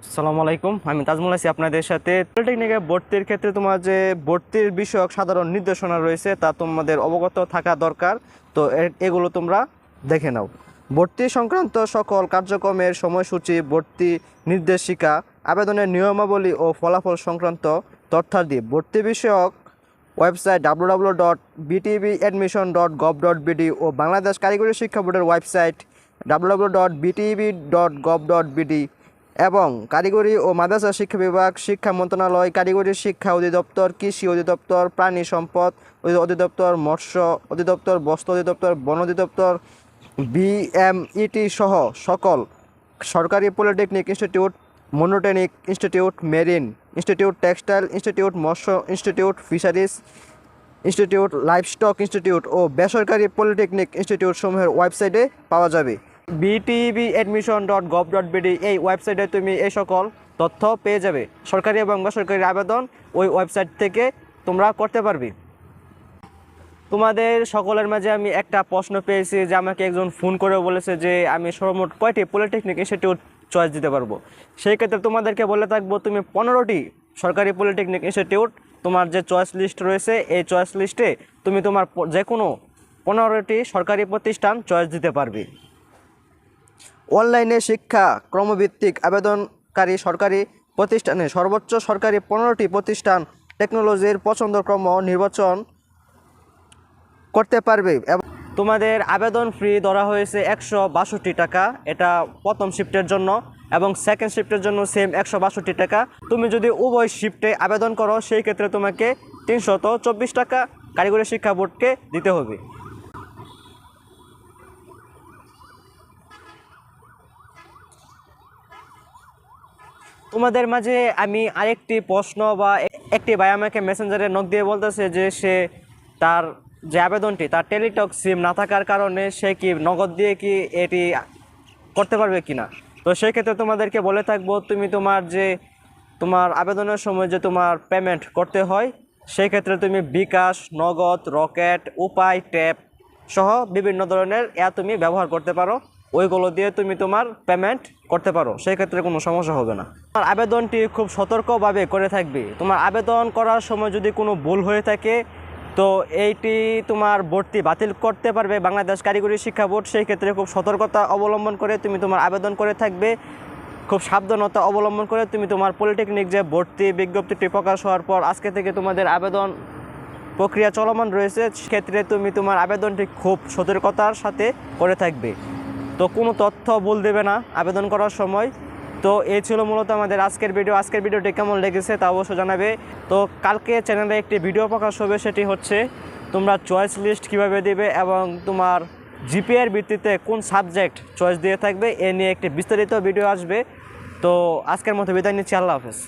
আসসালামু আলাইকুম, আমি তাজমুল আছি আপনাদের সাথে। পলিটেকনিকে ভর্তির ক্ষেত্রে তোমার যে ভর্তির বিষয়ক সাধারণ নির্দেশনা রয়েছে তা তোমাদের অবগত থাকা দরকার। তো এগুলো তোমরা দেখে নাও। ভর্তি সংক্রান্ত সকল কার্যক্রমের সময়সূচি, ভর্তি নির্দেশিকা, আবেদনের নিয়মাবলী ও ফলাফল সংক্রান্ত তথ্যাদি ভর্তি বিষয়ক ওয়েবসাইট www.btbadmission.gov.bd ও বাংলাদেশ কারিগরি শিক্ষা বোর্ডের ওয়েবসাইট www.btb.gov.bd এবং কারিগরি ও মাদ্রাসা শিক্ষা বিভাগ, শিক্ষা মন্ত্রণালয়, কারিগরি শিক্ষা অধিদপ্তর, কৃষি অধিদপ্তর, প্রাণী সম্পদ অধিদপ্তর, মৎস্য অধিদপ্তর, বস্ত্র অধিদপ্তর, বন অধিদপ্তর, বিএমইটি সহ সকল সরকারি polytechnic institute, monotechnic institute, marine institute, textile institute, মৎস্য institute, fisheries institute, livestock institute ও বেসরকারি পলিটেকনিক ইনস্টিটিউট সমূহের ওয়েবসাইটে পাওয়া যাবে। btbadmission.gov.bd এই ওয়েবসাইটে তুমি এই সকল তথ্য পেয়ে যাবে। সরকারি এবং বেসরকারি আবেদন ওই ওয়েবসাইট থেকে তোমরা করতে পারবে। তোমাদের সকলের মাঝে আমি একটা প্রশ্ন পেয়েছি যে আমাকে একজন ফোন করে বলেছে যে আমি সর্বমোট কয়টি পলিটেকনিক ইনস্টিটিউট চয়েস দিতে পারবো। সেই ক্ষেত্রে তোমাদেরকে বলে থাকবো, তুমি 15টি সরকারি পলিটেকনিক ইনস্টিটিউট তোমার যে চয়েস লিস্ট রয়েছে এই চয়েস লিস্টে তুমি তোমার যে কোনো 15টি সরকারি প্রতিষ্ঠান চয়েস দিতে পারবে। অনলাইনে শিক্ষা ক্রমভিত্তিক আবেদনকারী সরকারি প্রতিষ্ঠানে সর্বোচ্চ সরকারি 15টি প্রতিষ্ঠান টেকনোলজির পছন্দক্রম নির্বাচন করতে পারবে এবং তোমাদের আবেদন ফি ধরা হয়েছে 162 টাকা, এটা প্রথম শিফটের জন্য, এবং সেকেন্ড শিফটের জন্য সেম 162 টাকা। তুমি যদি উভয় শিফটে আবেদন করো সেই ক্ষেত্রে তোমাকে 324 টাকা কারিগরি শিক্ষা বোর্ডকে দিতে হবে। তোমাদের মাঝে আমি আরেকটি প্রশ্ন বা একটি ভাই আমাকে মেসেঞ্জারে নক দিয়ে বলতেছে যে সে তার যে আবেদনটি তার টেলিটক সিম না থাকার কারণে সে কি নগদ দিয়ে কি এটি করতে পারবে কিনা। তো সেই ক্ষেত্রে তোমাদেরকে বলে থাকবো, তুমি তোমার আবেদনের সময় যে তোমার পেমেন্ট করতে হয় সেই ক্ষেত্রে তুমি বিকাশ, নগদ, রকেট, উপায়, ট্যাপ সহ বিভিন্ন ধরনের তুমি ব্যবহার করতে পারো। ওইগুলো দিয়ে তুমি তোমার পেমেন্ট করতে পারো, সেই ক্ষেত্রে কোনো সমস্যা হবে না। তোমার আবেদনটি খুব সতর্কভাবে করে থাকবে। তোমার আবেদন করার সময় যদি কোনো ভুল হয়ে থাকে তো এইটি তোমার ভর্তি বাতিল করতে পারবে বাংলাদেশ কারিগরি শিক্ষা বোর্ড। সেই ক্ষেত্রে খুব সতর্কতা অবলম্বন করে তুমি তোমার আবেদন করে থাকবে। খুব সাবধানতা অবলম্বন করে তুমি তোমার পলিটেকনিক যে ভর্তি বিজ্ঞপ্তিটি প্রকাশ হওয়ার পর আজকে থেকে তোমাদের আবেদন প্রক্রিয়া চলমান রয়েছে, সেক্ষেত্রে তুমি তোমার আবেদনটি খুব সতর্কতার সাথে করে থাকবে। তো কোনো তথ্য ভুল দেবে না আবেদন করার সময়। তো এই ছিল মূলত আমাদের আজকের ভিডিও। আজকের ভিডিওটি কেমন লেগেছে তা অবশ্যই জানাবে। তো কালকে চ্যানেলে একটি ভিডিও প্রকাশ হবে, সেটি হচ্ছে তোমরা চয়েস লিস্ট কিভাবে দিবে এবং তোমার জিপিএর ভিত্তিতে কোন সাবজেক্ট চয়েস দিয়ে থাকবে এ নিয়ে একটি বিস্তারিত ভিডিও আসবে। তো আজকের মতো বিদায় নিচ্ছি, আল্লাহ হাফেজ।